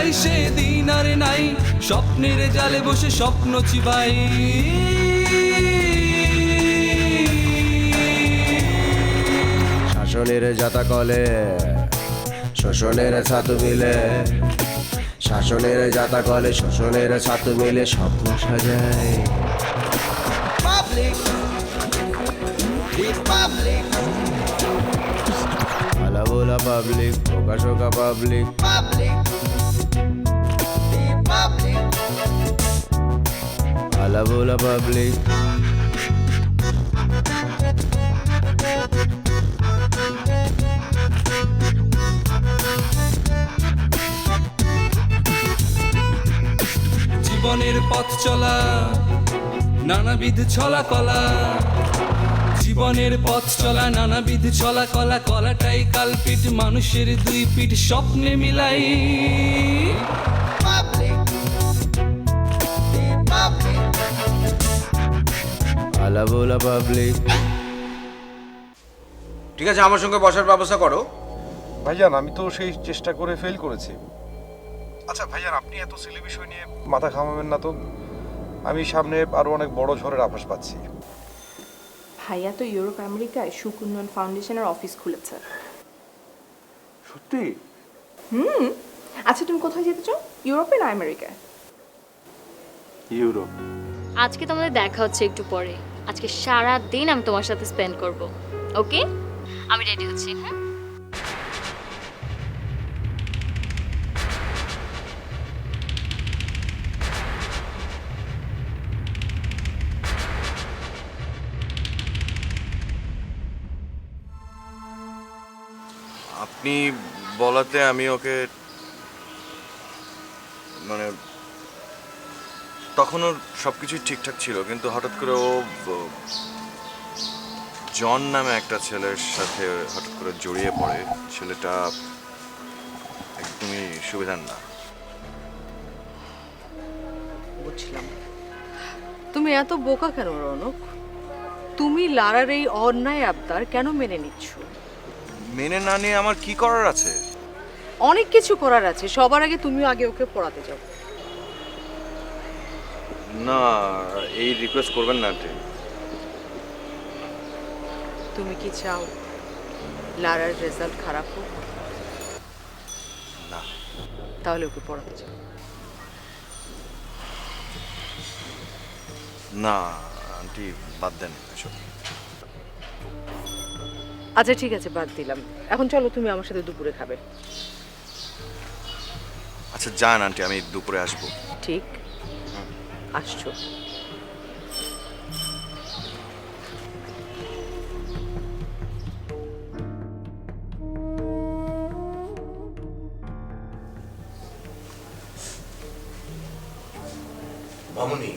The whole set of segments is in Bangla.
চাই সেদিন আর নাই, স্বপ্নের জালে বসে স্বপ্ন চিবাই। শাসনের জাতা কলে শোষণের ছাতু মিলে, শাসনের জাতা কলে শোষণের ছাতু মিলে স্বপ্ন সাজায়। আলা বোলা পাবলিক, ওকা শোকা পাবলিক, আলা বোলা পাবলিক। জীবনের পথ চলা নানাবিধ ছলা কলা, জীবনের পথ চলা নানাবিধ ছলা কলা, কলাটাই কালপিট মানুষের দুই পিঠ স্বপ্নে মিলাই। আলা বোলা পাবলিক। ঠিক আছে, আমার সঙ্গে বসার ব্যবস্থা করো। ভাইজান আমি তো সেই চেষ্টা করে ফেল করেছি। আচ্ছা ভাইজান, আপনি এত সিলি বিষয় নিয়ে মাথা ঘামাবেন না তো। আমি সামনে আরো অনেক বড় ঝড়ের আভাস পাচ্ছি। ভাইয়া তো ইউরোপ আমেরিকায় সুখ উন্নয়ন ফাউন্ডেশনের অফিস খুলেছে। সত্যি? আচ্ছা তুমি কোথায় যেতে চাও, ইউরোপে না আমেরিকায়? ইউরোপ। আজকে তোমাদের দেখা হচ্ছে একটু পরে। আজকে সারা দিন আমি তোমার সাথে স্পেন্ড করব। ওকে, আমি রেডি হচ্ছি। হ্যাঁ, আপনি বলাতে আমি ওকে মানে তখন ওর সব কিছুই ঠিকঠাক ছিল, কিন্তু হঠাৎ করে ও জন নামে একটা ছেলের সাথে হঠাৎ করে জড়িয়ে পড়ে। ছেলেটা একদমই সুবিধার না। বুঝলাম। তুমি এত বোকা কেন রনক? তুমি লারার এই অন্যায় আবদার কেন মেনে নিচ্ছ? মেনে না নিয়ে আমার কি করার আছে? অনেক কিছু করার আছে। সবার আগে তুমিও আগে ওকে পড়াতে যাও। না, এই রিকোয়েস্ট করবেন না আন্টি। তুমি কি চাও লারার রেজাল্ট খারাপ হোক? না। তাহলে ওকে পড়াতে যাও। না আন্টি, বাদ দেন এসব। আচ্ছা ঠিক আছে, বাদ দিলাম। এখন চলো তুমি আমার সাথে দুপুরে খাবে। আচ্ছা যান আন্টি, আমি দুপুরে আসবো। ঠিক আসছো? মামুনি,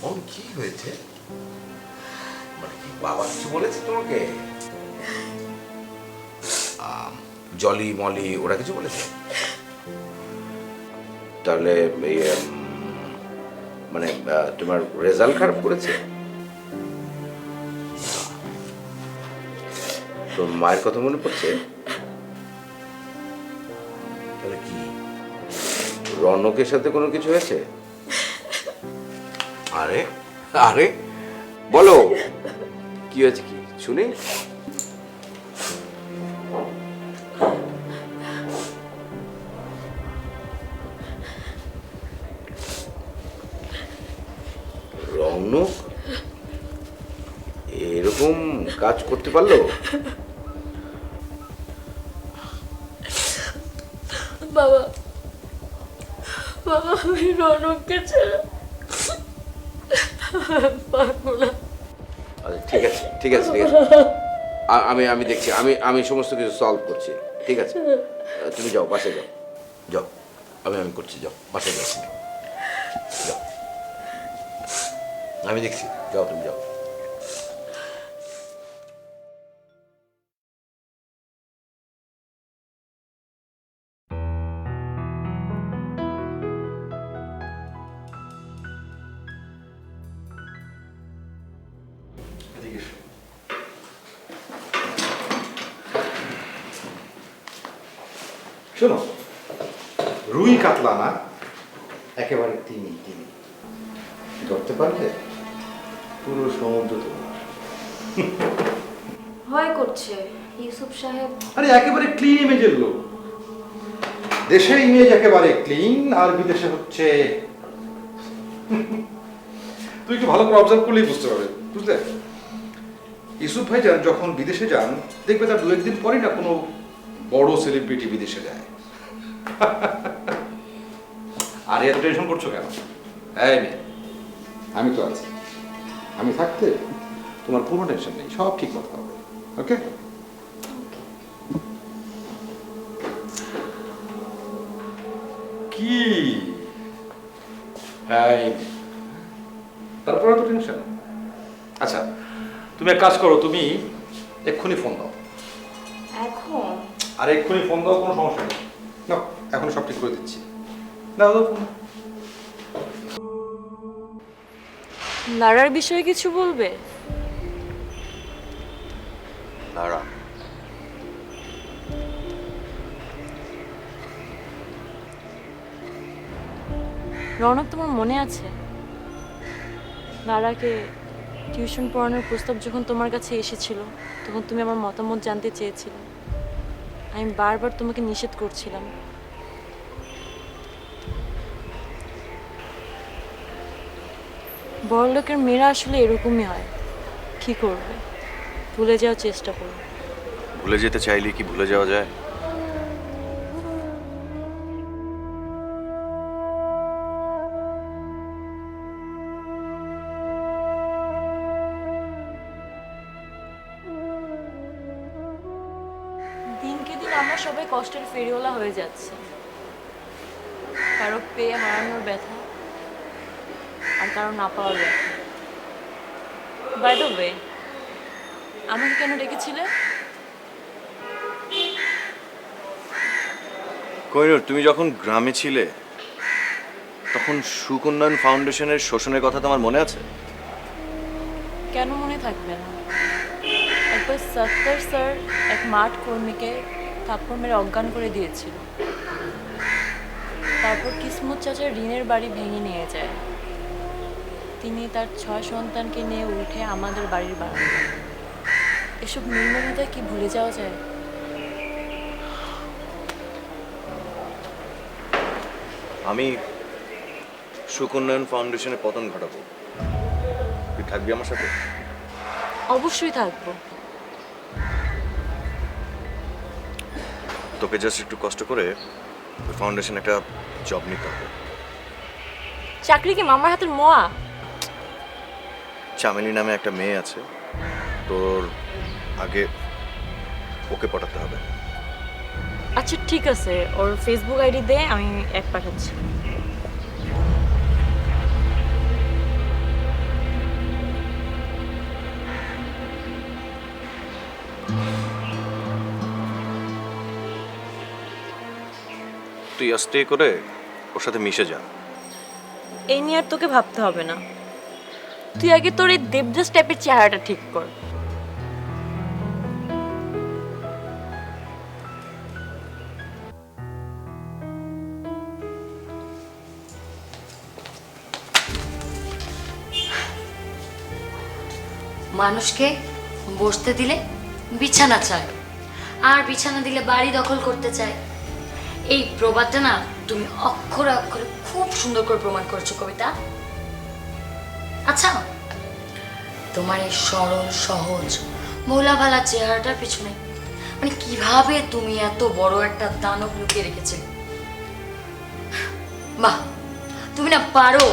মামুনি কি হয়েছে? মানে কি বাবা কিছু বলেছে তোমাকে? জলি মলি ওরা কিছু বলেছে? তাহলে মানে তোমার রেজাল্ট খারাপ করেছে? তোর মায়ের কথা মনে পড়ছে? তাহলে কি রনকের সাথে কোনো কিছু হয়েছে? আরে আরে বলো কি হয়েছে, কি শুনি। রনক এরকম কাজ করতে পারলো? বাবা, বাবা আমি রনককে ছেড়ে পারবো না। আচ্ছা ঠিক আছে ঠিক আছে ঠিক আছে, আমি আমি দেখছি, আমি সমস্ত কিছু সলভ করছি। ঠিক আছে, তুমি যাও, বাসে যাও, যাও, আমি করছি, যাও বাসে যাও, যাও, আমি দেখছি, যাও তুমি যাও। শোনো, রুই কাতলা না, একেবারে তিমি তিমি ধরতে পারলে পুরো সমুদ্র তোমার। ভয় করছে ইউসুফ সাহেব। আরে একেবারে ক্লিন ইমেজের লোক। দেশে ইমেজ একেবারে ক্লিন, আর বিদেশে হচ্ছে তুই একটু ভালো করে অবজার্ভ করলেই বুঝতে পারবে, বুঝলে? ইউসুফ ভাইজান যখন বিদেশে যান দেখবে তার 2-1 দিন পরেই না কোনো বড় সেলিব্রিটি বিদেশে যায়। আর এত টেনশন করছো কেন? এই মেয়ে, আমি তো আছি, আমি থাকতে তোমার কোনো টেনশন নেই, সব ঠিক করতে হবে। ওকে? কি তারপরে তো টেনশন। আচ্ছা, তুমি এক কাজ করো, তুমি এক্ষুনি ফোন দাও। এখন আর এক্ষুনি ফোন দাও, কোনো সমস্যা নেই। না, এখন সব ঠিক করে দিচ্ছি। দাও দাও ফোন। লারার বিষয়ে কিছু বলবে? লারা, রৌনক, তোমার মনে আছে লারাকে টিউশন পড়ানোর প্রস্তাব যখন তোমার কাছে এসেছিল তখন তুমি আমার মতামত জানতে চেয়েছিলে? আমি বারবার তোমাকে নিষেধ করছিলাম। বড়লোকের মেয়েরা আসলে এরকমই হয়, কি করবে, ভুলে যাওয়ার চেষ্টা করো। ভুলে যেতে চাইলে কি ভুলে যাওয়া যায়? দিনকে দিন আমরা সবাই কষ্টের ফেরিওয়ালা হয়ে যাচ্ছে, কারো পেয়ে হারানোর ব্যথা আর কারো না পাওয়ার ব্যথা। বাই দ্য ওয়ে, আমাকে কেন ডেকেছিলে? কোহিনূর, তুমি যখন গ্রামে ছিলে তখন সুকন্যন ফাউন্ডেশনের শোষণের কথা তোমার মনে আছে? কেন মনে থাকবে না? একবার সত্তর স্যার এক মাঠ কর্মীকে থাপ্পড় মেরে অজ্ঞান করে দিয়েছিল। তারপর কিসমত চাচা ঋণের বাড়ি ভেঙে নিয়ে যায়। তিনি তার 6 সন্তানকে নিয়ে উঠে আমাদের বাড়ির বারান্দা। এসব নির্মমতা কি ভুলে যাওয়া যায়? আমি সুকন্যন ফাউন্ডেশনের পতন ঘটাবো। তুই থাকবি আমার সাথে? অবশ্যই থাকবো। তোকে জাস্ট একটু কষ্ট করে ওই ফাউন্ডেশন একটা জব নিতে হবে। চাকরি কি মামার হাতের মোয়া? চামেলি নামে একটা মেয়ে আছে, তোর আগে ওকে পটাতে হবে। আচ্ছা ঠিক আছে, ওর ফেসবুক আইডি দে, আমি এক পাঠাচ্ছি। তুই আস্তে করে ওর সাথে মিশে যা। এই নিয়ে আর তোকে ভাবতে হবে না, তুই আগে তোর এই দেবদাস টাইপের চেহারাটা ঠিক কর। মানুষকে বসতে দিলে বিছানা চায়, আর বিছানা দিলে বাড়ি দখল করতে চায়। এই প্রবাদটা না তুমি অক্ষরে অক্ষরে খুব সুন্দর করে প্রমাণ করেছো কবিতা। আচ্ছা, তোমার এই সরল সহজ ভোলা ভালা চেহারাটার পিছনে মানে কিভাবে তুমি এত বড় একটা দানব লুকিয়ে রেখেছিলে? বাহ, তুমি না পারো।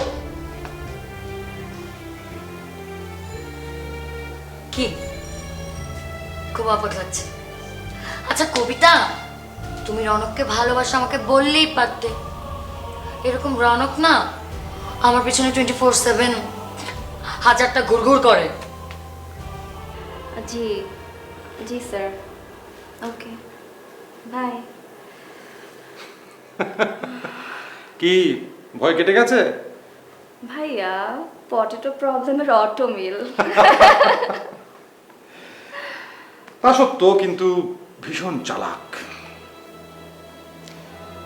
কি খুব অবাক লাগছে? আচ্ছা কবিতা, তুমি রনককে ভালোবাসো আমাকে বললেই পারতে। এরকম রনক না আমার পিছনে 24/7 হাজারটা ঘুরঘুর করে। জি জি স্যার, ওকে বাই। কি ভয় কেটে গেছে? ভাইয়া, পটেটো প্রবলেমের অটো মিল। তা সত্য, কিন্তু ভীষণ চালাক।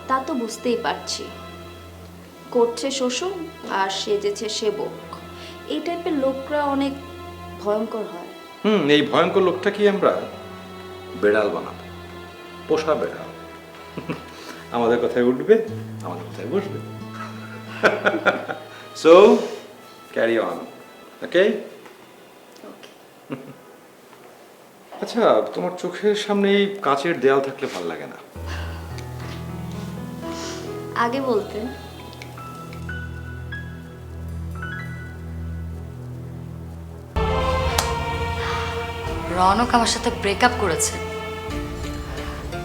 তা তো বুঝতেই পারছি। করছে শোষণ আর সেজেছে সেবক, এই টাইপের লোকরা অনেক ভয়ঙ্কর হয়। এই ভয়ঙ্কর লোকটা কি আমরা বেড়াল বানাবো, পোষা বেড়াল। আমাদের কথায় উঠবে, আমাদের কথায় বসবে। সো ক্যারি অন, ওকে? আচ্ছা, তোমার চোখের সামনে এই কাঁচের দেয়াল থাকলে ভালো লাগে না? আগে বলতেন। রনক আমার সাথে ব্রেকআপ করেছে,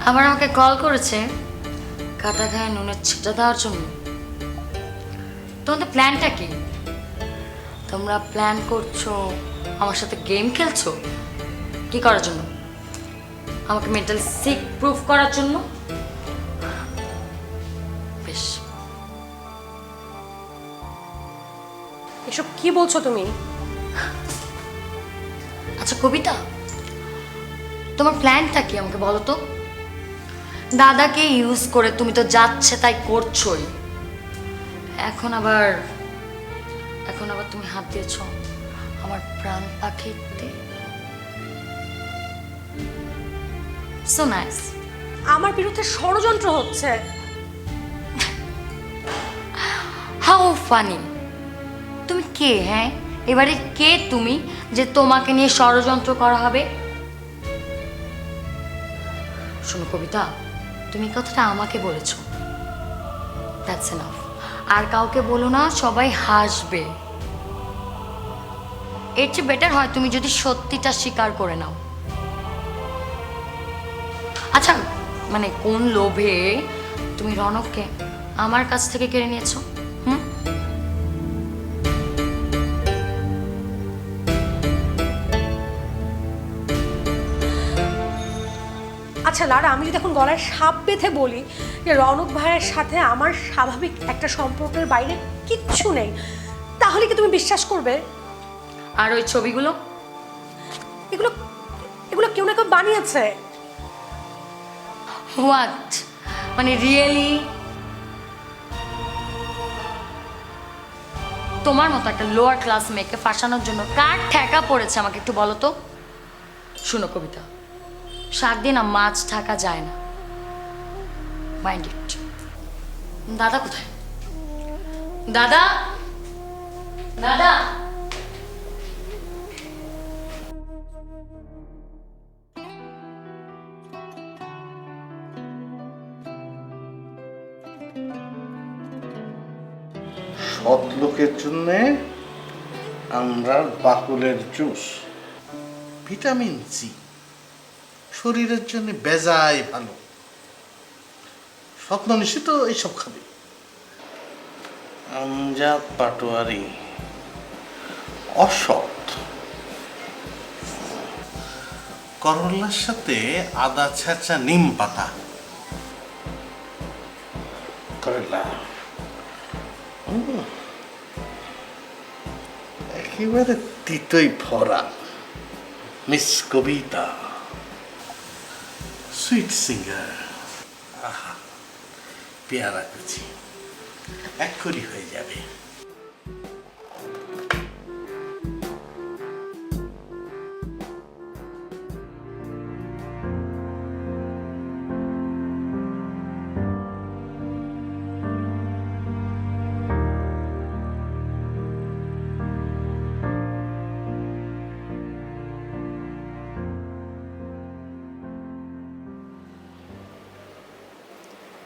আবার আমাকে কল করেছে কাটা গায়ে নুনের ছিটা দেওয়ার জন্য। তোমাদের প্ল্যানটা কি? তোমরা প্ল্যান করছো আমার সাথে গেম খেলছো? কি করার জন্য? আমাকে মেন্টাল সিক প্রুফ করার জন্য? বেশ, এসব কি বলছো তুমি? আচ্ছা কবিতা, তোমার প্ল্যানটা কি আমাকে বলো তো? দাদাকে ইউজ করে তুমি তো যাচ্ছে তাই করছোই, এখন আবার তুমি হাত দিয়েছ আমার প্রাণ পাখিতে। So nice. আমার বিরুদ্ধে ষড়যন্ত্র হচ্ছে। How funny! তুমি কে? হ্যাঁ, এবারে কে তুমি যে তোমাকে নিয়ে ষড়যন্ত্র করা হবে? শোনো কবিতা, তুমি কথাটা আমাকে বলেছো, দ্যাটস এনাফ। আর কাউকে বলো না, সবাই হাসবে। এর চেয়ে বেটার হয় তুমি যদি সত্যিটা স্বীকার করে নাও। আচ্ছা, মানে কোন লোভে তুমি রনককে আমার কাছ থেকে কেড়ে নিয়েছো? আচ্ছা লারা, আমি যদি এখন গলায় সাপ বেঁধে বলি যে রনক ভাইয়ের সাথে আমার স্বাভাবিক একটা সম্পর্কের বাইরে কিচ্ছু নেই, তাহলে কি তুমি বিশ্বাস করবে? আর ওই ছবিগুলো? এগুলো এগুলো কেউ না কেউ বানিয়েছে। হোয়াট? মানে রিয়েলি? তোমার মতো একটা লোয়ার ক্লাস মেয়েকে ফাঁসানোর জন্য কার ঠেকা পড়েছে আমাকে একটু বলো তো। শুনো কবিতা, শাক দিয়ে না মাছ ঢাকা যায় না, মাইন্ড ইট। দাদা কোথায়? দাদা, দাদা! সৎ লোকের জন্য আমরা বাকুলের জুস, ভিটামিন সি, শরীরের জন্য বেজায় ভালো। স্বপ্ন নিশ্চিত এইসব খাবে। আমজাদ পাটোয়ারি অসৎ, করলার সাথে আদা ছেঁচা নিম পাতা। করলা একেবারে তিতই ভরা। মিস কবিতা সুইট সিঙ্গার, আহা পেয়ারা কুচি এক্ষুনি হয়ে যাবে।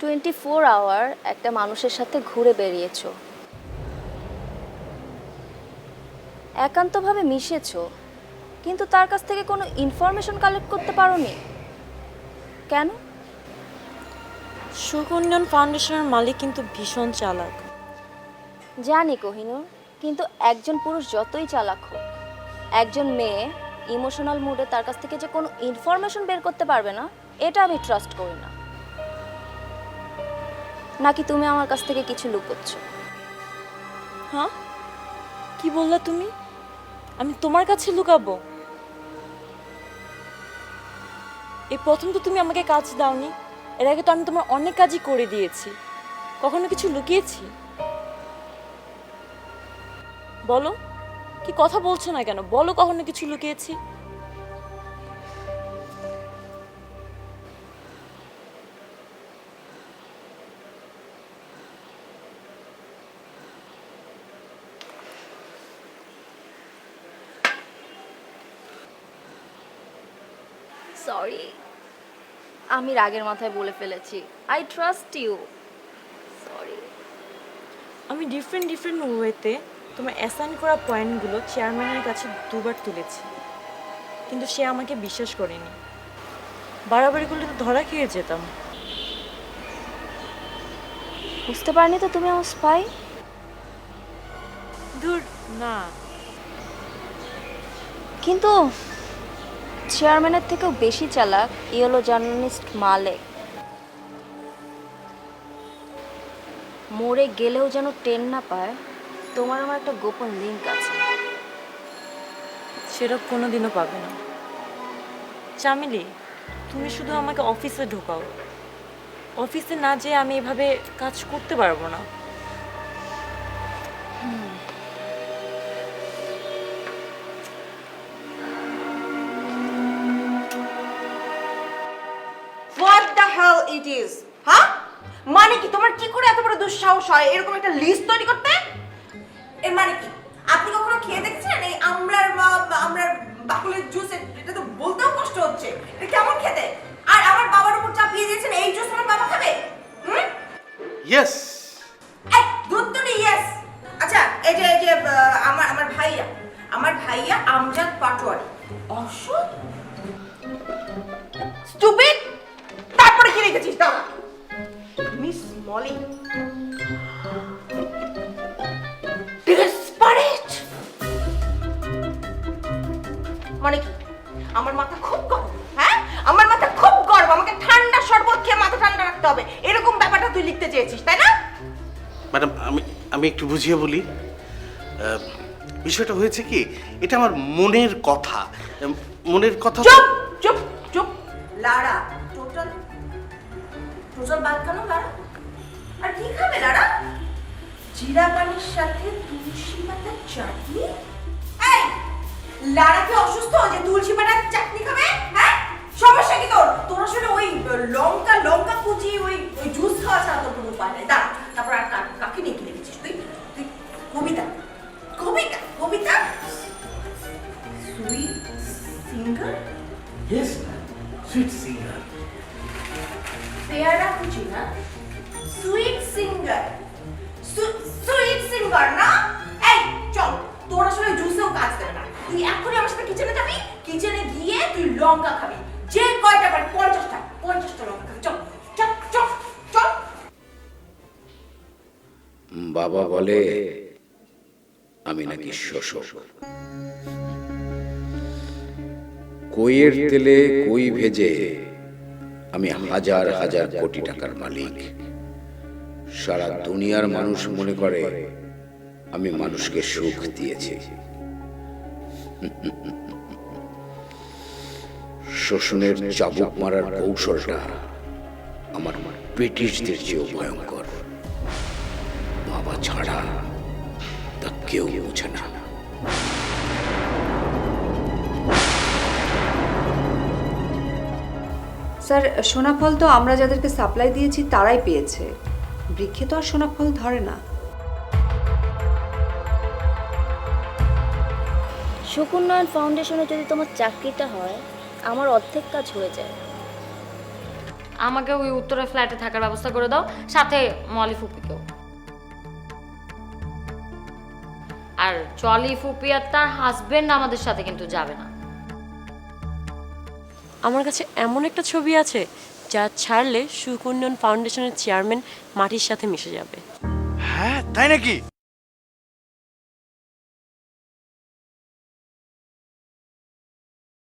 টোয়েন্টি-4 আওয়ার একটা মানুষের সাথে ঘুরে বেরিয়েছো, একান্তভাবে মিশেছো, কিন্তু তার কাছ থেকে কোনো ইনফরমেশন কালেক্ট করতে পারোনি কেন? সুকন্যন ফাউন্ডেশনের মালিক কিন্তু ভীষণ চালাক। জানি কোহিনূর, কিন্তু একজন পুরুষ যতই চালাক হোক, একজন মেয়ে ইমোশনাল মুডে তার কাছ থেকে যে কোনো ইনফরমেশন বের করতে পারবে না, এটা আমি ট্রাস্ট করি না। নাকি তুমি আমার কাছ থেকে কিছু লুকোচ্ছ? হ্যাঁ, কি বললা তুমি? আমি তোমার কাছে লুকাবো? এই প্রথম তো তুমি আমাকে কাজ দাওনি, এর আগে তো আমি তোমার অনেক কাজই করে দিয়েছি, কখনো কিছু লুকিয়েছি? বলো, কি কথা বলছো না কেন? বলো কখনো কিছু লুকিয়েছি? সরি, আমি রাগের মাথায় বলে ফেলেছি। I trust you. সরি। আমি ডিফারেন্ট ওয়েতে তোমার অ্যাসাইন করা পয়েন্টগুলো চেয়ারম্যানের কাছে দুবার তুলেছি, কিন্তু সে আমাকে বিশ্বাস করেনি। বাড়াবাড়ি করলে তো ধরা খেয়ে যেতাম। বুঝতে পারিনি তো তুমি আমার স্পাই। দূর না, কিন্তু চেয়ারম্যানের থেকেও বেশি চালাক ইয়েলো জার্নালিস্ট মালেক। মরে গেলেও যেন টেন না পায় তোমার আমার একটা গোপন লিঙ্ক আছে। সেটা কোনোদিনও পাবে না। চামেলি, তুমি শুধু আমাকে অফিসে ঢোকাও। অফিসে না যেয়ে আমি এভাবে কাজ করতে পারবো না। What the hell it is? হ্যাঁ, মানে কি? তোমার কি করে এত বড় দুঃসাহস হয় এরকম একটা লিস্ট তৈরি করতে? এর মানে কি? আপনি কখনো খেয়ে দেখছেন এই আমরার বাকুলের জুস? এটা তো বলতেও কষ্ট হচ্ছে। এটা কেমন খেতে? আর আমার বাবার উপর চাপিয়ে দিয়েছেন এই জুস আমার বাবা খাবে? ইয়েস। এই দুধটুনি ইয়েস। আচ্ছা, এই যে আমার ভাইয়া আমজাদ পাটোয়ারি অসৎ স্টুপিড। তারপরে কি লিখেছিস? দাঁড়া, মিস মলি ডেসপারেট। মানে কি? আমার মাথা খুব গরম। হ্যাঁ, আমার মাথা খুব গরম। আমাকে ঠান্ডা শরবত খেয়ে মাথা ঠান্ডা রাখতে হবে, এরকম ব্যাপারটা তুই লিখতে চেয়েছিস, তাই না? ম্যাডাম, আমি একটু বুঝিয়ে বলি। বিষয়টা হয়েছে কি, এটা আমার মনের কথা। চুপ চুপ চুপ। লারা টোটাল বাদ কেন লারা? আর কি খাবে লারা? জিরা পানির সাথে তুলসী পাতার চাটনি? এই লারা কি অসুস্থ যে তুলসী পাতার চাটনি খাবে? হ্যাঁ, সমস্যা কি তোর? তোর আসলে ওই লঙ্কা কুচি ওই জুস খাওয়া ছাড়া তোর কোনো উপায় নেই। দাঁড়া, তারপর আর কাকে নিয়ে কি লিখেছিস তুই? কবিতা sweet singer. Yes ma'am, sweet singer. পেয়ারা কুচি না, সুইট সিঙ্গার না? এই চল, তোর আসলে জুসেও কাজ দেবে না। তুই এখনই আমার সাথে কিচেনে যাবি, কিচেনে গিয়ে তুই লঙ্কা খাবি, যে কয়টা পারি 50টা লঙ্কা খাবি। চল চল চল চল। বাবা বলে আমি নাকি শোষক। কইয়ের তেলে কই ভেজে আমি হাজার হাজার কোটি টাকার মালিক। সারা দুনিয়ার মানুষ মনে করে আমি মানুষকে সুখ দিয়েছি। শোষণের চাবুক মারার কৌশলটা আমার ব্রিটিশদের চেয়েও ভয়ঙ্কর। বাবা ছাড়া তা কেউ বোঝে না। স্যার, সোনাফল তো আমরা যাদেরকে সাপ্লাই দিয়েছি তারাই পেয়েছে। বৃক্ষে তো আর সোনাফল ধরে না। সুকুন্নয়ন ফাউন্ডেশনে যদি তোমার চাকরিটা হয়, আমার অর্ধেক কাজ হয়ে যায়। আমাকে ওই উত্তরের ফ্ল্যাটে থাকার ব্যবস্থা করে দাও, সাথে মলি ফুপিকেও। আর জলি ফুপি আর তার হাজবেন্ড আমাদের সাথে কিন্তু যাবে না। আমার কাছে এমন একটা ছবি আছে যা ছাড়লে সুকন্যন ফাউন্ডেশনের চেয়ারম্যান মাটির সাথে মিশে যাবে। হ্যাঁ, তাই নাকি?